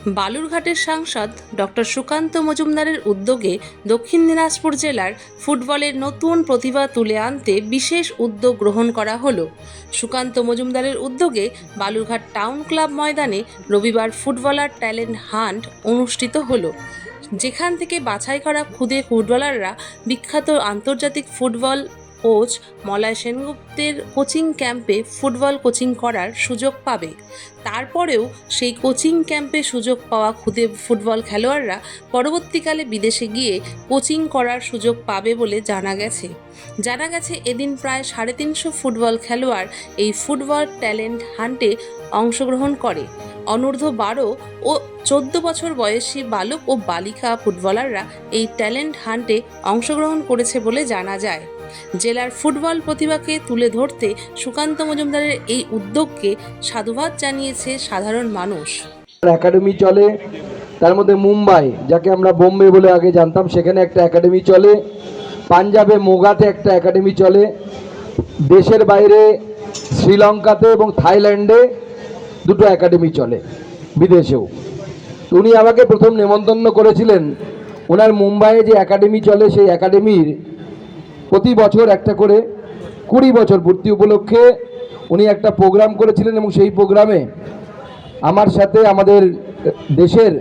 বালুরঘাটের সাংসদ ডক্টর সুকান্ত মজুমদারের উদ্যোগে দক্ষিণ দিনাজপুর জেলার ফুটবলের নতুন প্রতিভা তুলে আনতে বিশেষ উদ্যোগ গ্রহণ করা হলো। সুকান্ত মজুমদারের উদ্যোগে বালুরঘাট টাউন ক্লাব ময়দানে রবিবার ফুটবলার ট্যালেন্ট হান্ট অনুষ্ঠিত হলো, যেখান থেকে বাছাই করা খুদে ফুটবলাররা বিখ্যাত আন্তর্জাতিক ফুটবল কোচ মলয় সেনগুপ্তের কোচিং ক্যাম্পে ফুটবল কোচিং করার সুযোগ পাবে। তারপরেও সেই কোচিং ক্যাম্পে সুযোগ পাওয়া খুদে ফুটবল খেলোয়াড়রা পরবর্তীকালে বিদেশে গিয়ে কোচিং করার সুযোগ পাবে বলে জানা গেছে। এদিন প্রায় 350 ফুটবল খেলোয়াড় এই ফুটবল ট্যালেন্ট হান্টে অংশগ্রহণ করে। অনূর্ধ্ব 12 ও 14 বছর বয়সী বালক ও বালিকা ফুটবলাররা এই ট্যালেন্ট হান্টে অংশগ্রহণ করেছে বলে জানা যায়। জেলার ফুটবল প্রতিভাকে তুলে ধরতে সুকান্ত মজুমদারের এই উদ্যোগকে সাধুবাদ জানিয়েছে সাধারণ মানুষ। একাডেমি চলে, তার মধ্যে মুম্বাই, যাকে আমরা বোম্বে বলে আগে জানতাম, সেখানে একটা একাডেমি চলে, পাঞ্জাবে মোগাতে একটা একাডেমি চলে, দেশের বাইরে শ্রীলঙ্কাতে এবং থাইল্যান্ডে দুটো একাডেমি চলে, বিদেশেও। উনি আমাকে প্রথম নেমন্তন্ন করেছিলেন। ওনার মুম্বাইয়ে যে একাডেমি চলে সেই একাডেমির প্রতি বছর একটা করে 20 বছর পূর্তি উপলক্ষে উনি একটা প্রোগ্রাম করেছিলেন, এবং সেই প্রোগ্রামে আমার সাথে আমাদের দেশের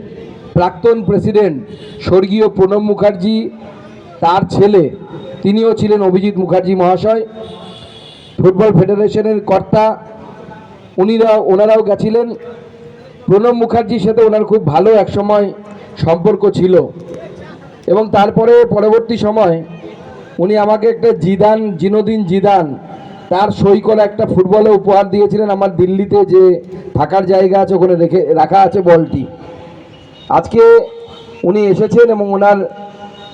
প্রাক্তন প্রেসিডেন্ট স্বর্গীয় প্রণব মুখার্জি, তার ছেলে, তিনিও ছিলেন অভিজিৎ মুখার্জি মহাশয়, ফুটবল ফেডারেশনের কর্তা, ওনারাও গেছিলেন। প্রণব মুখার্জির সাথে ওনার খুব ভালো একসময় সম্পর্ক ছিল, এবং তারপরে পরবর্তী সময় উনি আমাকে একটা জিনোদিন জিদান তার সই করা একটা ফুটবলে উপহার দিয়েছিলেন। আমার দিল্লিতে যে থাকার জায়গা আছে ওখানে রাখা আছে বলটি। আজকে উনি এসেছেন এবং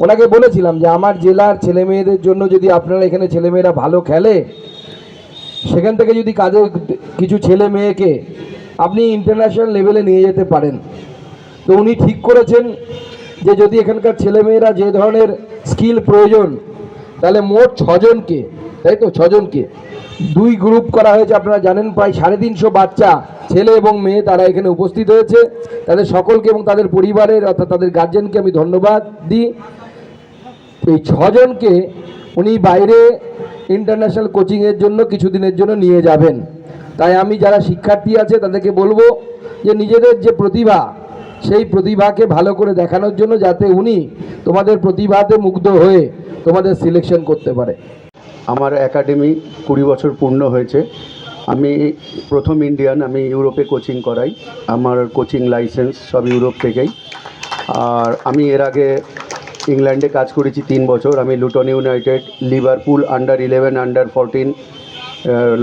ওনাকে বলেছিলাম যে আমার জেলার ছেলে মেয়েদের জন্য যদি আপনারা এখানে ছেলেমেয়েরা ভালো খেলে, সেখান থেকে যদি কাজে কিছু ছেলে মেয়েকে আপনি ইন্টারন্যাশনাল লেভেলে নিয়ে যেতে পারেন। তো উনি ঠিক করেছেন যে যদি এখানকার ছেলেমেয়েরা যে ধরনের স্কিল প্রয়োজন, তাহলে মোট 6 জনকে, তাই তো 6 জনকে 2 গ্রুপ করা হয়েছে। আপনারা জানেন প্রায় 350 বাচ্চা, ছেলে এবং মেয়ে, তারা এখানে উপস্থিত হয়েছে। তাদের সকলকে এবং তাদের পরিবারের অর্থাৎ তাদের গার্জেনকে আমি ধন্যবাদ দিই। এই 6 জনকে উনি বাইরে ইন্টারন্যাশনাল কোচিংয়ের জন্য কিছুদিনের জন্য নিয়ে যাবেন। তাই আমি যারা শিক্ষার্থী আছে তাদেরকে বলবো যে নিজেদের যে প্রতিভা, সেই প্রতিভাকে ভালো করে দেখানোর জন্য, যাতে উনি তোমাদের প্রতিভাতে মুগ্ধ হয়ে তোমাদের সিলেকশন করতে পারে। আমার একাডেমি 20 বছর পূর্ণ হয়েছে। আমি প্রথম ইন্ডিয়ান, আমি ইউরোপে কোচিং করাই। আমার কোচিং লাইসেন্স সব ইউরোপ থেকেই। আর আমি এর আগে ইংল্যান্ডে কাজ করেছি 3 বছর। আমি লুটন ইউনাইটেড, লিভারপুল, আন্ডার-11, আন্ডার-14,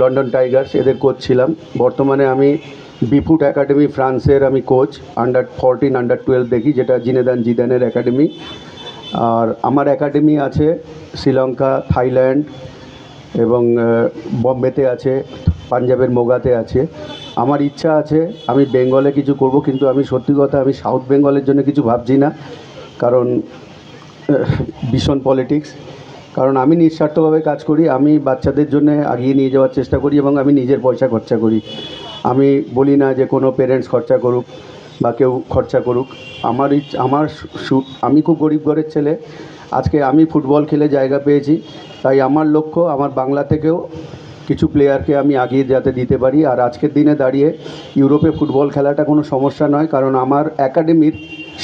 লন্ডন টাইগার্স এদের কোচ ছিলাম। বর্তমানে আমি বিফুট একাডেমি ফ্রান্সের আমি কোচ, আন্ডার-14, আন্ডার-12 দেখি, যেটা জিনেদান জিদানের একাডেমি। আর আমার একাডেমি আছে শ্রীলঙ্কা, থাইল্যান্ড এবং বম্বেতে আছে, পাঞ্জাবের মোগাতে আছে। আমার ইচ্ছা আছে আমি বেঙ্গলে কিছু করব, কিন্তু আমি সত্যি কথা আমি সাউথ বেঙ্গলের জন্য কিছু ভাবছি না, কারণ ভীষণ পলিটিক্স। কারণ আমি নিঃস্বার্থভাবে কাজ করি, আমি বাচ্চাদের জন্য এগিয়ে নিয়ে যাওয়ার চেষ্টা করি এবং আমি নিজের পয়সা খরচা করি। আমি বলি না যে কোনো পেরেন্টস খরচা করুক বা কেউ খরচা করুক। আমি খুব গরিব ঘরের ছেলে, আজকে আমি ফুটবল খেলে জায়গা পেয়েছি। তাই আমার লক্ষ্য আমার বাংলা থেকেও কিছু প্লেয়ারকে আমি আগিয়ে যাতে দিতে পারি। আর আজকের দিনে দাঁড়িয়ে ইউরোপে ফুটবল খেলাটা কোনো সমস্যা নয়, কারণ আমার একাডেমির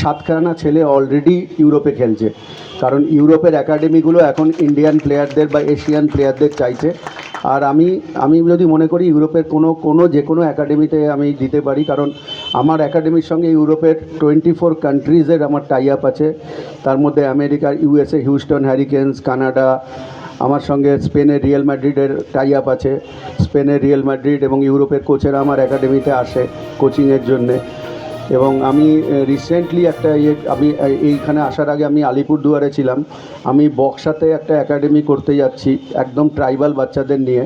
7খানা ছেলে অলরেডি ইউরোপে খেলছে। কারণ ইউরোপের একাডেমিগুলো এখন ইন্ডিয়ান প্লেয়ারদের বা এশিয়ান প্লেয়ারদের চাইছে। আর আমি যদি মনে করি ইউরোপের যে কোনো একাডেমিতে আমি দিতে পারি, কারণ আমার একাডেমির সঙ্গে ইউরোপের 24 কান্ট্রিজের আমার টাই আপ আছে। তার মধ্যে আমেরিকার USA হিউস্টন হ্যারিকেন্স, কানাডা, আমার সঙ্গে স্পেনের রিয়াল মাদ্রিদের টাই আপ আছে। স্পেনের রিয়াল মাদ্রিদ এবং ইউরোপের কোচেরা আমার একাডেমিতে আসে কোচিংয়ের জন্যে। এবং আমি রিসেন্টলি আমি এইখানে আসার আগে আমি আলিপুরদুয়ারে ছিলাম। আমি বক্সাতে একটা একাডেমি করতে যাচ্ছি, একদম ট্রাইবাল বাচ্চাদের নিয়ে।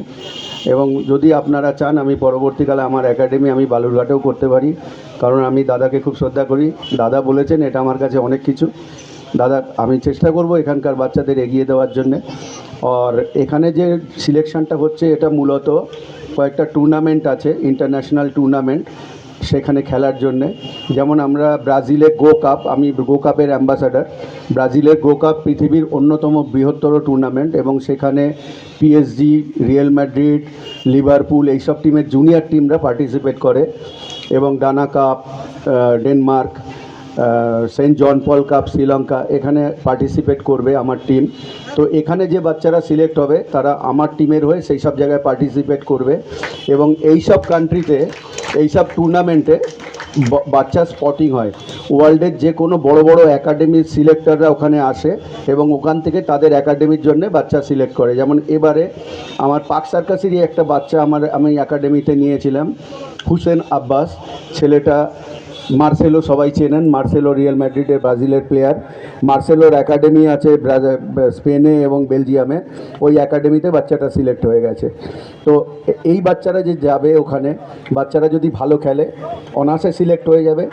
এবং যদি আপনারা চান আমি পরবর্তীকালে আমার একাডেমি আমি বালুরঘাটেও করতে পারি, কারণ আমি দাদাকে খুব শ্রদ্ধা করি। দাদা বলেছেন এটা আমার কাছে অনেক কিছু। দাদা, আমি চেষ্টা করব এখানকার বাচ্চাদের এগিয়ে দেওয়ার জন্যে। আর এখানে যে সিলেকশনটা হচ্ছে এটা মূলত কয়েকটা টুর্নামেন্ট আছে, ইন্টারন্যাশনাল টুর্নামেন্ট, সেখানে খেলার জন্যে। যেমন আমরা ব্রাজিলের গো কাপ, আমি গো কাপের অ্যাম্বাসাডার। ব্রাজিলের গো কাপ পৃথিবীর অন্যতম বৃহত্তর টুর্নামেন্ট এবং সেখানে পিএসজি, রিয়াল ম্যাড্রিড, লিভারপুল এইসব টিমের জুনিয়র টিমরা পার্টিসিপেট করে এবং ডানা কাপ, ডেনমার্ক, সেন্ট জন পল কাপ শ্রীলঙ্কা এখানে পার্টিসিপেট করবে আমার টিম। তো এখানে যে বাচ্চারা সিলেক্ট হবে তারা আমার টিমের হয়ে সেই সব জায়গায় পার্টিসিপেট করবে এবং এই সব কান্ট্রিতে এইসব টুর্নামেন্টে বাচ্চা স্পটিং হয়। ওয়ার্ল্ডের যে কোনো বড় বড় একাডেমির সিলেক্টররা ওখানে আসে এবং ওখান থেকে তাদের একাডেমির জন্য বাচ্চা সিলেক্ট করে। যেমন এবারে আমার পার্ক সার্কাসেরই একটা বাচ্চা আমি একাডেমিতে নিয়েছিলাম, হুসেন আব্বাস। ছেলেটা মার্সেলো সবাই চেনেন, মার্সেলো রিয়াল ম্যাড্রিডের ব্রাজিলের প্লেয়ার। মার্সেলোর একাডেমি আছে স্পেনে এবং বেলজিয়ামে, ওই একাডেমিতে বাচ্চাটা সিলেক্ট হয়ে গেছে। তো এই বাচ্চারা যে যাবে ওখানে, বাচ্চারা যদি ভালো খেলে অনার্সে সিলেক্ট হয়ে যাবে।